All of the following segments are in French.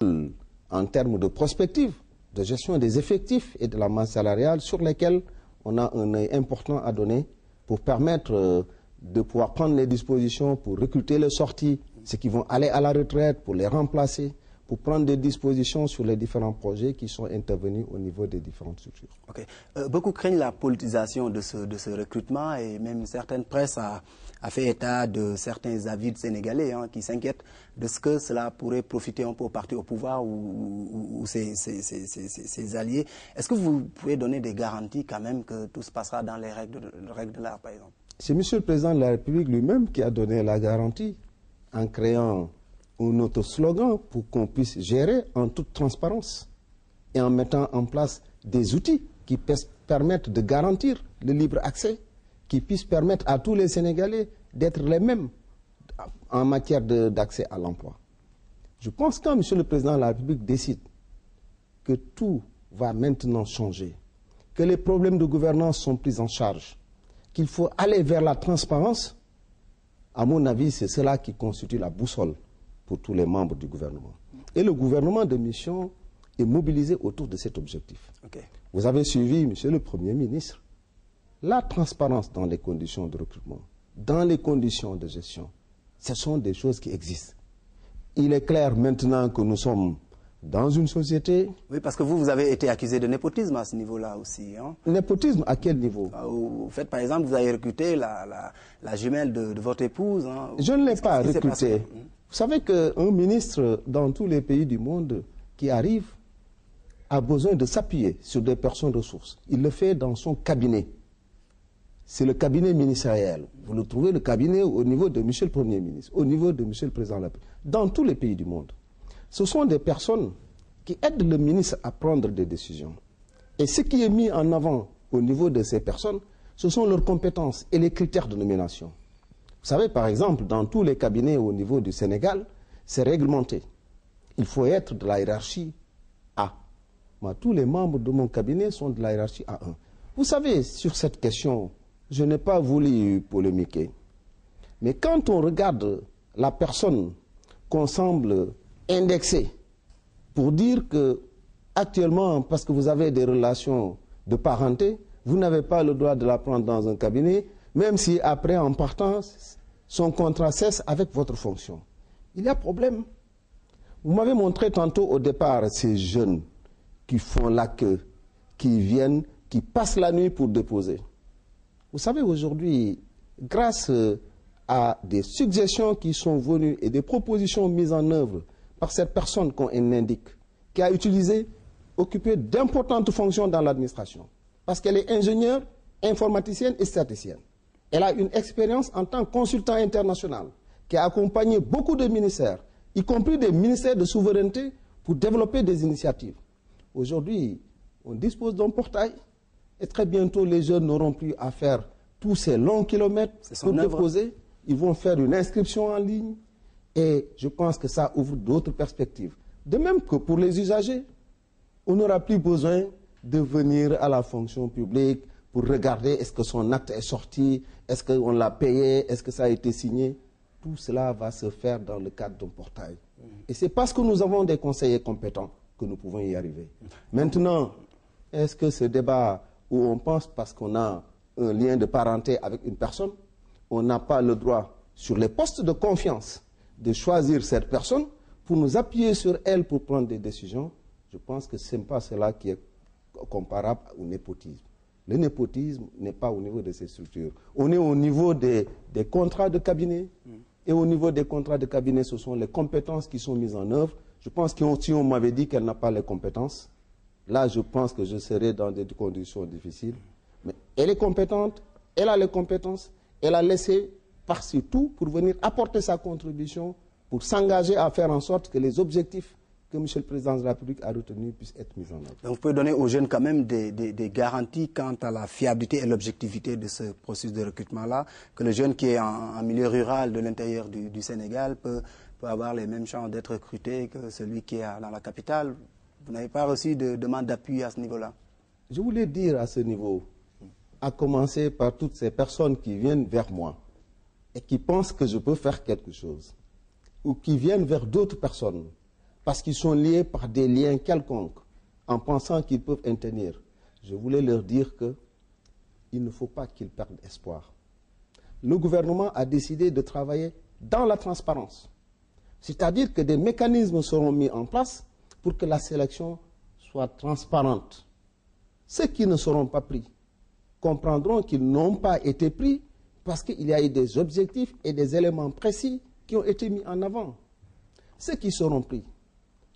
en termes de prospective, de gestion des effectifs et de la masse salariale sur lesquels on a un œil important à donner pour permettre de pouvoir prendre les dispositions pour recruter les sortis, ceux qui vont aller à la retraite, pour les remplacer, pour prendre des dispositions sur les différents projets qui sont intervenus au niveau des différentes structures. Okay. Beaucoup craignent la politisation de ce recrutement et même certaines presses a fait état de certains avis de Sénégalais qui s'inquiètent de ce que cela pourrait profiter un peu au parti au pouvoir ou ses alliés. Est-ce que vous pouvez donner des garanties quand même que tout se passera dans les règles de l'art, par exemple? C'est M. le Président de la République lui-même qui a donné la garantie en créant un autre slogan pour qu'on puisse gérer en toute transparence et en mettant en place des outils qui permettent de garantir le libre accès, qui puissent permettre à tous les Sénégalais d'être les mêmes en matière d'accès à l'emploi. Je pense que quand M. le Président de la République décide que tout va maintenant changer, que les problèmes de gouvernance sont pris en charge, qu'il faut aller vers la transparence, à mon avis, c'est cela qui constitue la boussole pour tous les membres du gouvernement. Et le gouvernement de mission est mobilisé autour de cet objectif. Okay. Vous avez suivi, Monsieur le Premier ministre, la transparence dans les conditions de recrutement, dans les conditions de gestion. Ce sont des choses qui existent. Il est clair maintenant que nous sommes dans une société... Oui, parce que vous avez été accusé de népotisme à ce niveau-là aussi. Népotisme à quel niveau? Au fait, par exemple, vous avez recruté la jumelle de votre épouse. Je ne l'ai pas recrutée. Vous savez qu'un ministre dans tous les pays du monde qui arrive a besoin de s'appuyer sur des personnes ressources. Il le fait dans son cabinet. C'est le cabinet ministériel. Vous le trouvez, le cabinet, au niveau de M. le Premier ministre, au niveau de M. le Président de la République, dans tous les pays du monde. Ce sont des personnes qui aident le ministre à prendre des décisions. Et ce qui est mis en avant au niveau de ces personnes, ce sont leurs compétences et les critères de nomination. Vous savez, par exemple, dans tous les cabinets au niveau du Sénégal, c'est réglementé. Il faut être de la hiérarchie A. Moi, tous les membres de mon cabinet sont de la hiérarchie A1. Vous savez, sur cette question, je n'ai pas voulu polémiquer. Mais quand on regarde la personne qu'on semble indexer pour dire que, actuellement, parce que vous avez des relations de parenté, vous n'avez pas le droit de la prendre dans un cabinet, même si après, en partant, son contrat cesse avec votre fonction. Il y a problème. Vous m'avez montré tantôt au départ ces jeunes qui font la queue, qui viennent, qui passent la nuit pour déposer. Vous savez, aujourd'hui, grâce à des suggestions qui sont venues et des propositions mises en œuvre par cette personne qu'on indique, qui a occupé d'importantes fonctions dans l'administration, parce qu'elle est ingénieure, informaticienne et statisticienne. Elle a une expérience en tant que consultant international qui a accompagné beaucoup de ministères, y compris des ministères de souveraineté, pour développer des initiatives. Aujourd'hui, on dispose d'un portail et très bientôt les jeunes n'auront plus à faire tous ces longs kilomètres pour déposer. Ils vont faire une inscription en ligne et je pense que ça ouvre d'autres perspectives. De même que pour les usagers, on n'aura plus besoin de venir à la fonction publique pour regarder est-ce que son acte est sorti, est-ce qu'on l'a payé, est-ce que ça a été signé. Tout cela va se faire dans le cadre d'un portail. Et c'est parce que nous avons des conseillers compétents que nous pouvons y arriver. Maintenant, est-ce que ce débat où on pense parce qu'on a un lien de parenté avec une personne, on n'a pas le droit sur les postes de confiance de choisir cette personne pour nous appuyer sur elle pour prendre des décisions? Je pense que ce n'est pas cela qui est comparable au népotisme. Le népotisme n'est pas au niveau de ces structures. On est au niveau des contrats de cabinet. Et au niveau des contrats de cabinet, ce sont les compétences qui sont mises en œuvre. Je pense que si on m'avait dit qu'elle n'a pas les compétences, là, je pense que je serais dans des conditions difficiles. Mais elle est compétente, elle a les compétences, elle a laissé par-ci tout pour venir apporter sa contribution, pour s'engager à faire en sorte que les objectifs que M. le Président de la République a retenus puissent être mis en œuvre. Donc vous pouvez donner aux jeunes quand même des garanties quant à la fiabilité et l'objectivité de ce processus de recrutement-là, que le jeune qui est en milieu rural de l'intérieur du Sénégal peut avoir les mêmes chances d'être recruté que celui qui est dans la capitale. Vous n'avez pas reçu de demande d'appui à ce niveau-là? Je voulais dire à ce niveau, à commencer par toutes ces personnes qui viennent vers moi et qui pensent que je peux faire quelque chose, ou qui viennent vers d'autres personnes parce qu'ils sont liés par des liens quelconques, en pensant qu'ils peuvent intervenir. Je voulais leur dire qu'il ne faut pas qu'ils perdent espoir. Le gouvernement a décidé de travailler dans la transparence. C'est-à-dire que des mécanismes seront mis en place pour que la sélection soit transparente. Ceux qui ne seront pas pris comprendront qu'ils n'ont pas été pris parce qu'il y a eu des objectifs et des éléments précis qui ont été mis en avant. Ceux qui seront pris,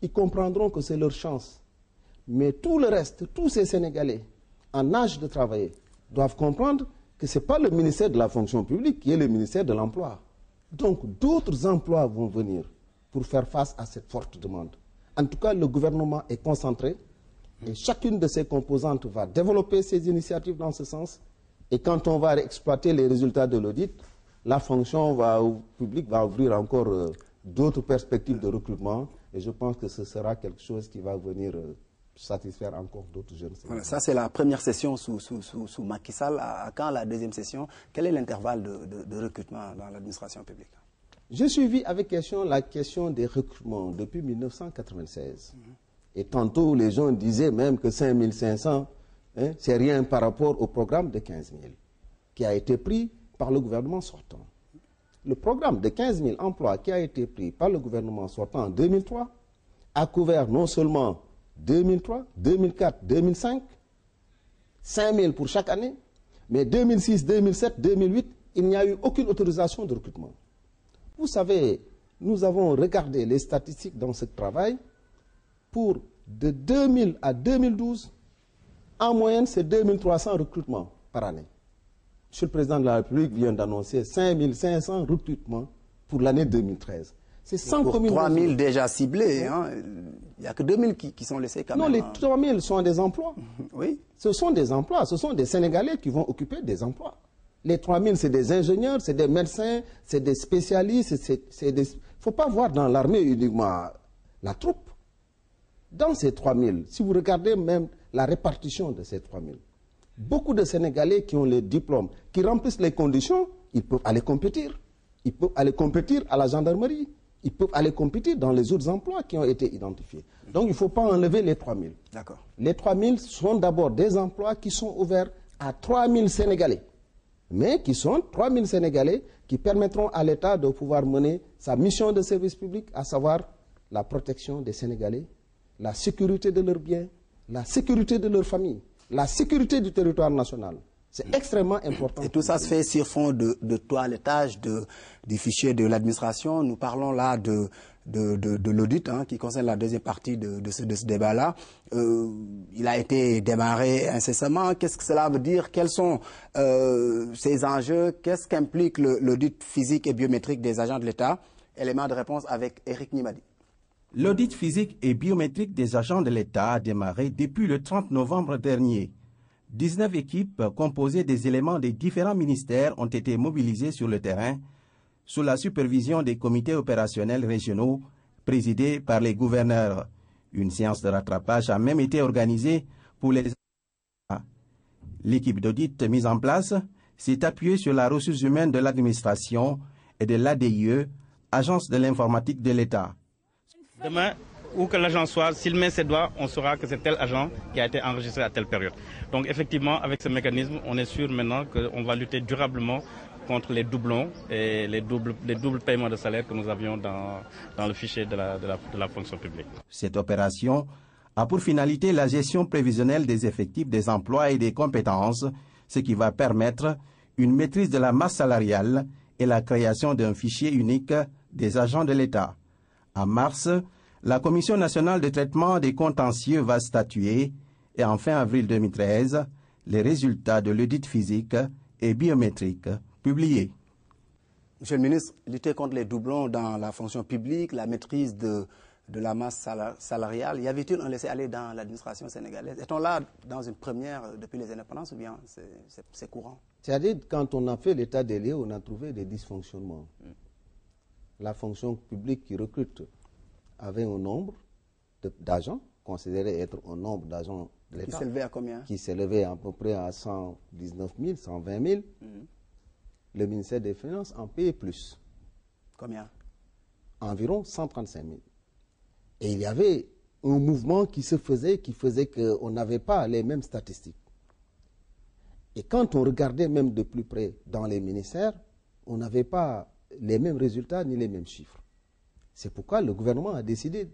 ils comprendront que c'est leur chance. Mais tout le reste, tous ces Sénégalais en âge de travailler, doivent comprendre que ce n'est pas le ministère de la fonction publique qui est le ministère de l'emploi. Donc d'autres emplois vont venir pour faire face à cette forte demande. En tout cas, le gouvernement est concentré et chacune de ses composantes va développer ses initiatives dans ce sens. Et quand on va exploiter les résultats de l'audit, la fonction publique va ouvrir encore d'autres perspectives de recrutement. Et je pense que ce sera quelque chose qui va venir satisfaire encore d'autres jeunes. Voilà, ça, c'est la première session sous Macky Sall. À quand la deuxième session? Quel est l'intervalle de recrutement dans l'administration publique? J'ai suivi avec la question des recrutements depuis 1996. Et tantôt, les gens disaient même que 5500, c'est rien par rapport au programme de 15 000 qui a été pris par le gouvernement sortant. Le programme de 15 000 emplois qui a été pris par le gouvernement sortant en 2003 a couvert non seulement 2003, 2004, 2005, 5 000 pour chaque année, mais 2006, 2007, 2008, il n'y a eu aucune autorisation de recrutement. Vous savez, nous avons regardé les statistiques dans ce travail. Pour de 2000 à 2012, en moyenne, c'est 2300 recrutements par année. Monsieur le Président de la République vient d'annoncer 5500 recrutements pour l'année 2013. C'est 100 communes. 3000 déjà ciblés. Hein. Il n'y a que 2000 qui sont laissés quand même. Non, les 3000 sont des emplois. Oui. Ce sont des emplois. Ce sont des Sénégalais qui vont occuper des emplois. Les 3000, c'est des ingénieurs, c'est des médecins, c'est des spécialistes. Il ne faut pas voir dans l'armée uniquement la troupe. Dans ces 3000, si vous regardez même la répartition de ces 3000, beaucoup de Sénégalais qui ont les diplômes, qui remplissent les conditions, ils peuvent aller compétir. Ils peuvent aller compétir à la gendarmerie. Ils peuvent aller compétir dans les autres emplois qui ont été identifiés. Donc il ne faut pas enlever les 3000. D'accord. Les 3000 sont d'abord des emplois qui sont ouverts à 3000 Sénégalais. Mais qui sont 3000 Sénégalais qui permettront à l'État de pouvoir mener sa mission de service public, à savoir la protection des Sénégalais, la sécurité de leurs biens, la sécurité de leur famille, la sécurité du territoire national. C'est extrêmement important. Et tout ça se fait sur fond de toilettage du fichier de l'administration. Nous parlons là de l'audit qui concerne la deuxième partie de ce débat-là. Il a été démarré incessamment. Qu'est-ce que cela veut dire? Quels sont ces enjeux? Qu'est-ce qu'implique l'audit physique et biométrique des agents de l'État? Élément de réponse avec Eric Nimadi. L'audit physique et biométrique des agents de l'État a démarré depuis le 30 novembre dernier. 19 équipes composées des éléments des différents ministères ont été mobilisées sur le terrain sous la supervision des comités opérationnels régionaux présidés par les gouverneurs. Une séance de rattrapage a même été organisée pour les... L'équipe d'audit mise en place s'est appuyée sur la ressource humaine de l'administration et de l'ADIE, Agence de l'informatique de l'État. Demain, où que l'agent soit, s'il met ses doigts, on saura que c'est tel agent qui a été enregistré à telle période. Donc effectivement, avec ce mécanisme, on est sûr maintenant qu'on va lutter durablement contre les doublons et les doubles paiements de salaire que nous avions dans le fichier de la fonction publique. Cette opération a pour finalité la gestion prévisionnelle des effectifs, des emplois et des compétences, ce qui va permettre une maîtrise de la masse salariale et la création d'un fichier unique des agents de l'État. En mars, la Commission nationale de traitement des contentieux va statuer et en fin avril 2013, les résultats de l'audit physique et biométrique publiés. Monsieur le ministre, lutter contre les doublons dans la fonction publique, la maîtrise de la masse salariale, y avait-il un laisser-aller dans l'administration sénégalaise? Est-on là dans une première depuis les indépendances ou bien c'est courant? C'est-à-dire, quand on a fait l'état des lieux, on a trouvé des dysfonctionnements. La fonction publique qui recrute avait un nombre d'agents, considéré être un nombre d'agents de l'État. Qui s'élevait à combien? Qui s'élevait à peu près à 119 000, 120 000. Le ministère des Finances en payait plus. Combien? Environ 135 000. Et il y avait un mouvement qui se faisait, qui faisait qu'on n'avait pas les mêmes statistiques. Et quand on regardait même de plus près dans les ministères, on n'avait pas les mêmes résultats ni les mêmes chiffres. C'est pourquoi le gouvernement a décidé,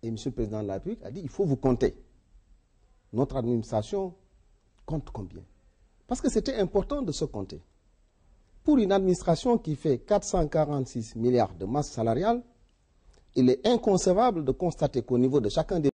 et M. le Président de la République a dit, il faut vous compter. Notre administration compte combien? Parce que c'était important de se compter. Pour une administration qui fait 446 milliards de masse salariale, il est inconcevable de constater qu'au niveau de chacun des